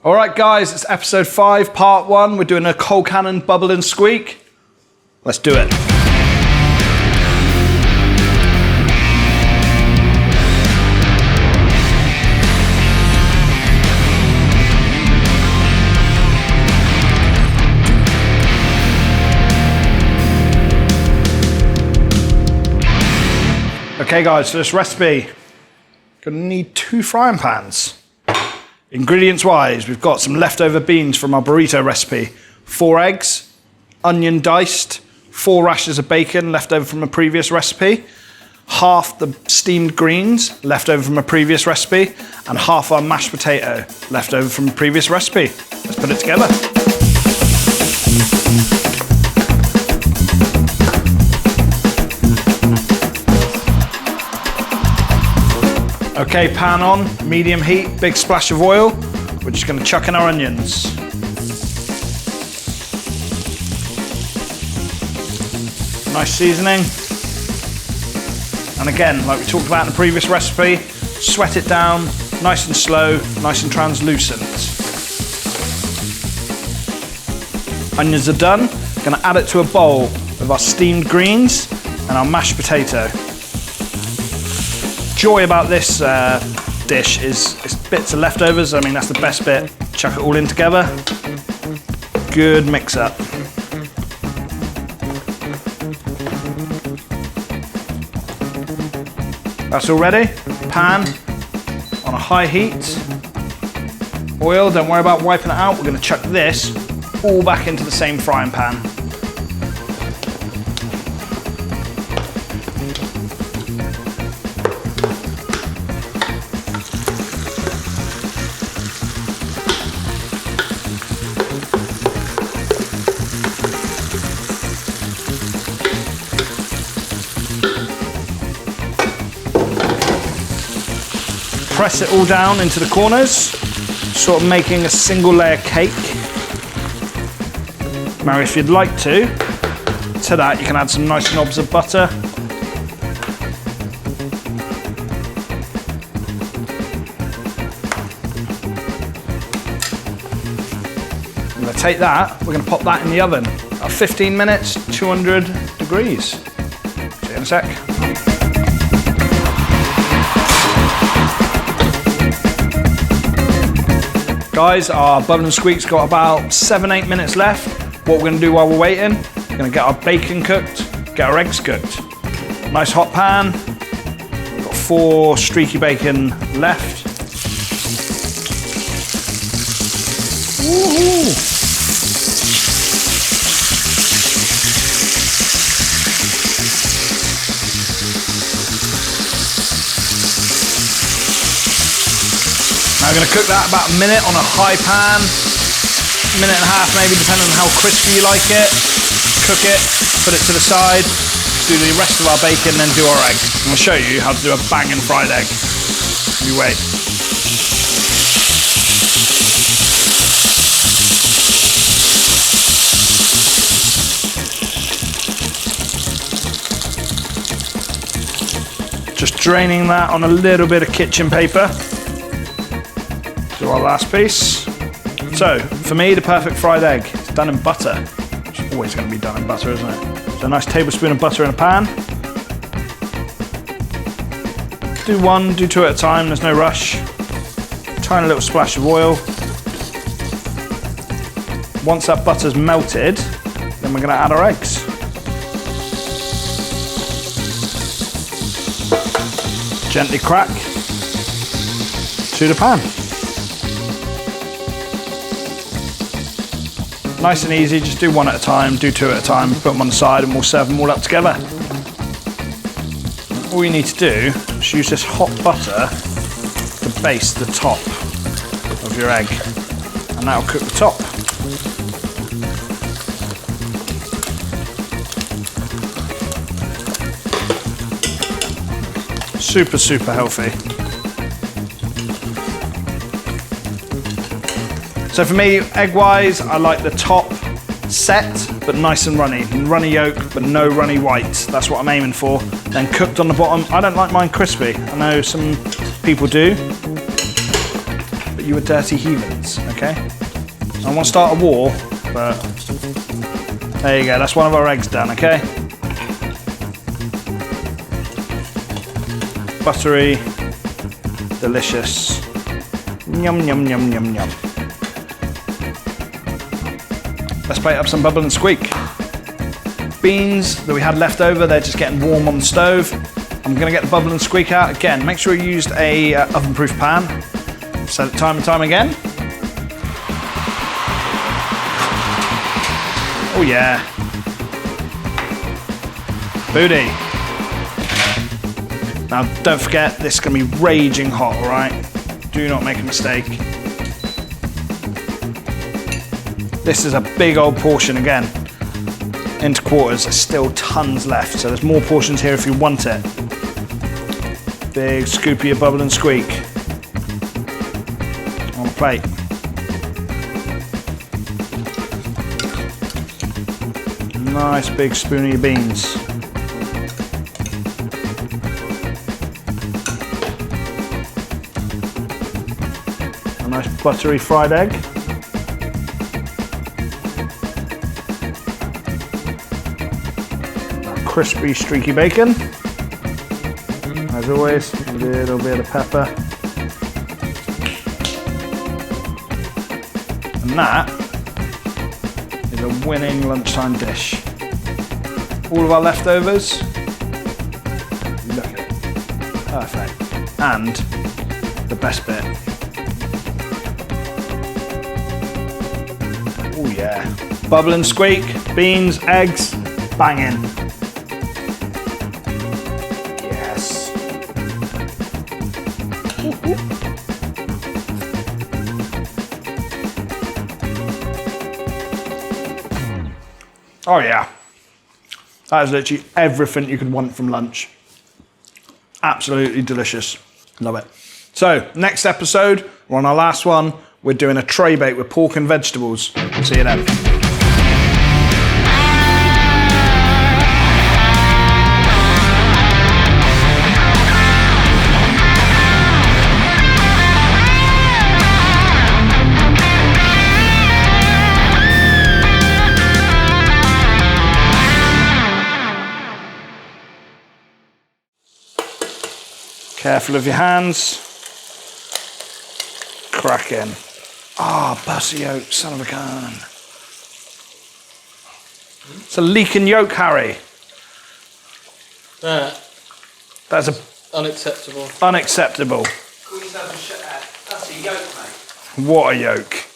All right, guys, it's episode 5, part 1. We're doing a cold cannon bubble and squeak. Let's do it. Okay, guys, for this recipe, gonna need 2 frying pans. Ingredients wise, we've got some leftover beans from our burrito recipe, 4 eggs, onion diced, 4 rashers of bacon left over from a previous recipe, half the steamed greens left over from a previous recipe, and half our mashed potato left over from a previous recipe. Let's put it together. Okay, pan on, medium heat, big splash of oil. We're just gonna chuck in our onions. Nice seasoning. And again, like we talked about in the previous recipe, sweat it down, nice and slow, nice and translucent. Onions are done. Gonna add it to a bowl with our steamed greens and our mashed potato. Joy about this dish is it's bits of leftovers. I mean, that's the best bit. Chuck it all in together. Good mix up. That's all ready. Pan on a high heat. Oil, don't worry about wiping it out. We're gonna chuck this all back into the same frying pan. Press it all down into the corners, sort of making a single layer cake. Now, if you'd like to that you can add some nice knobs of butter. I'm gonna take that, we're gonna pop that in the oven. About 15 minutes, 200 degrees. See you in a sec. Guys, our bubble and squeak's got about 7-8 minutes left. What we're gonna do while we're waiting, we're gonna get our bacon cooked, get our eggs cooked. Nice hot pan, we've got 4 streaky bacon left. Woohoo! Now we're going to cook that about a minute on a high pan, minute and a half maybe, depending on how crispy you like it. Cook it, put it to the side, do the rest of our bacon, then do our egg. I'm going to show you how to do a banging fried egg. You wait. Just draining that on a little bit of kitchen paper. Do our last piece. So, for me, the perfect fried egg is done in butter. It's always going to be done in butter, isn't it? So a nice tablespoon of butter in a pan. Do 1, do 2 at a time, there's no rush. Tiny little splash of oil. Once that butter's melted, then we're going to add our eggs. Gently crack to the pan. Nice and easy, just do 1 at a time, do 2 at a time, put them on the side and we'll serve them all up together. All you need to do is use this hot butter to baste the top of your egg, and that'll cook the top. Super, super healthy. So for me, egg-wise, I like the top set, but nice and runny. Runny yolk, but no runny white. That's what I'm aiming for. Then cooked on the bottom. I don't like mine crispy. I know some people do. But you were dirty heathens, okay? I don't want to start a war, but there you go, that's one of our eggs done, okay? Buttery, delicious. Yum, yum, yum, yum, yum. Let's plate up some bubble and squeak. Beans that we had left over, they're just getting warm on the stove. I'm gonna get the bubble and squeak out again. Make sure you used a oven-proof pan. Set it time and time again. Oh yeah. Booty. Now don't forget, this is gonna be raging hot, all right? Do not make a mistake. This is a big old portion again. Into quarters, there's still tons left, so there's more portions here if you want it. Big scoopy of bubble and squeak on a plate. Nice big spoon of your beans. A nice buttery fried egg. Crispy, streaky bacon. As always, a little bit of pepper. And that is a winning lunchtime dish. All of our leftovers. Look at it. Perfect. And the best bit. Oh yeah. Bubble and squeak, beans, eggs, banging. Oh yeah, that is literally everything you could want from lunch. Absolutely delicious, love it. So next episode, we're on our last one. We're doing a tray bake with pork and vegetables. See you then. Careful of your hands. Cracking. Ah, bussy yolk, son of a gun. It's a leaking yolk, Harry. That's unacceptable. Unacceptable. That's a yolk, mate. What a yolk.